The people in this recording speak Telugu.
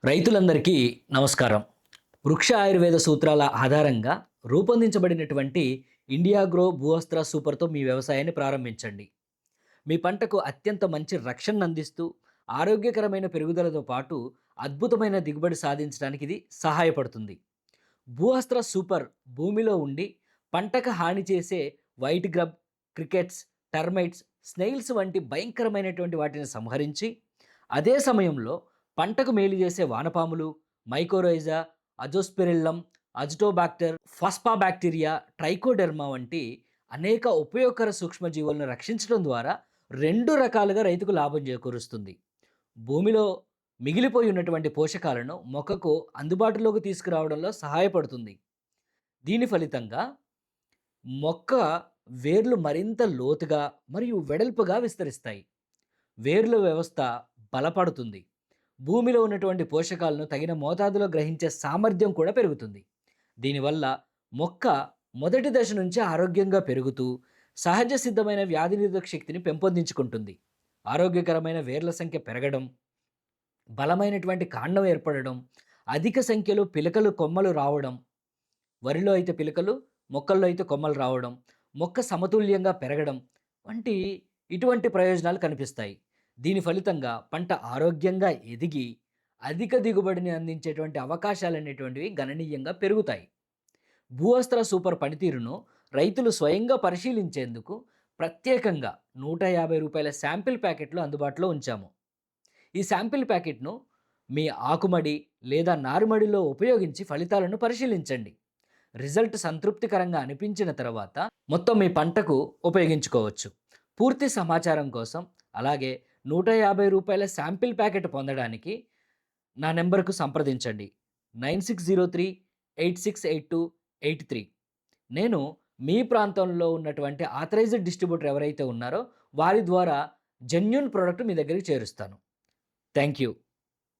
రైతులందరికీ నమస్కారం. వృక్ష ఆయుర్వేద సూత్రాల ఆధారంగా రూపొందించబడినటువంటి ఇండియా గ్రో భూవస్త్ర సూపర్‌తో మీ వ్యవసాయాన్ని ప్రారంభించండి. మీ పంటకు అత్యంత మంచి రక్షణనందిస్తూ, ఆరోగ్యకరమైన పెరుగుదలతో పాటు అద్భుతమైన దిగుబడి సాధించడానికి ఇది సహాయపడుతుంది. భూవస్త్ర సూపర్ భూమిలో ఉండి పంటకు హాని చేసే వైట్ గ్రబ్, క్రికెట్స్, టర్మైట్స్, స్నేయిల్స్ వంటి భయంకరమైనటువంటి వాటిని సంహరించి, అదే సమయంలో పంటకు మేలు చేసే వానపాములు, మైకోరైజా, అజోస్పెరిల్లం, అజిటోబాక్టర్, ఫాస్పాబాక్టీరియా, ట్రైకోడెర్మా వంటి అనేక ఉపయోగకర సూక్ష్మజీవులను రక్షించడం ద్వారా 2 రకాలుగా రైతుకు లాభం చేకూరుస్తుంది. భూమిలో మిగిలిపోయి ఉన్నటువంటి పోషకాలను మొక్కకు అందుబాటులోకి తీసుకురావడంలో సహాయపడుతుంది. దీని ఫలితంగా మొక్క వేర్లు మరింత లోతుగా మరియు వెడల్పుగా విస్తరిస్తాయి. వేర్ల వ్యవస్థ బలపడుతుంది. భూమిలో ఉన్నటువంటి పోషకాలను తగిన మోతాదులో గ్రహించే సామర్థ్యం కూడా పెరుగుతుంది. దీనివల్ల మొక్క మొదటి దశ నుంచి ఆరోగ్యంగా పెరుగుతూ సహజ సిద్ధమైన వ్యాధి నిరోధక శక్తిని పెంపొందించుకుంటుంది. ఆరోగ్యకరమైన వేర్ల సంఖ్య పెరగడం, బలమైనటువంటి కాండం ఏర్పడడం, అధిక సంఖ్యలో పిలకలు కొమ్మలు రావడం, వరిలో అయితే పిలకలు, మొక్కల్లో అయితే కొమ్మలు రావడం, మొక్క సమతుల్యంగా పెరగడం వంటి ఇటువంటి ప్రయోజనాలు కనిపిస్తాయి. దీని ఫలితంగా పంట ఆరోగ్యంగా ఎదిగి అధిక దిగుబడిని అందించేటువంటి అవకాశాలనేటువంటివి గణనీయంగా పెరుగుతాయి. భూవస్త్ర సూపర్ పనితీరును రైతులు స్వయంగా పరిశీలించేందుకు ప్రత్యేకంగా రూ. 150 శాంపిల్ ప్యాకెట్లు అందుబాటులో ఉంచాము. ఈ శాంపిల్ ప్యాకెట్ను మీ ఆకుమడి లేదా నారుమడిలో ఉపయోగించి ఫలితాలను పరిశీలించండి. రిజల్ట్ సంతృప్తికరంగా అనిపించిన తర్వాత మొత్తం మీ పంటకు ఉపయోగించుకోవచ్చు. పూర్తి సమాచారం కోసం, అలాగే రూ. 150 శాంపిల్ ప్యాకెట్ పొందడానికి నా నెంబర్కు సంప్రదించండి. 9603 868283. నేను మీ ప్రాంతంలో ఉన్నటువంటి ఆథరైజ్డ్ డిస్ట్రిబ్యూటర్ ఎవరైతే ఉన్నారో వారి ద్వారా జెన్యూన్ ప్రోడక్ట్ మీ దగ్గరికి చేరుస్తాను. Thank you.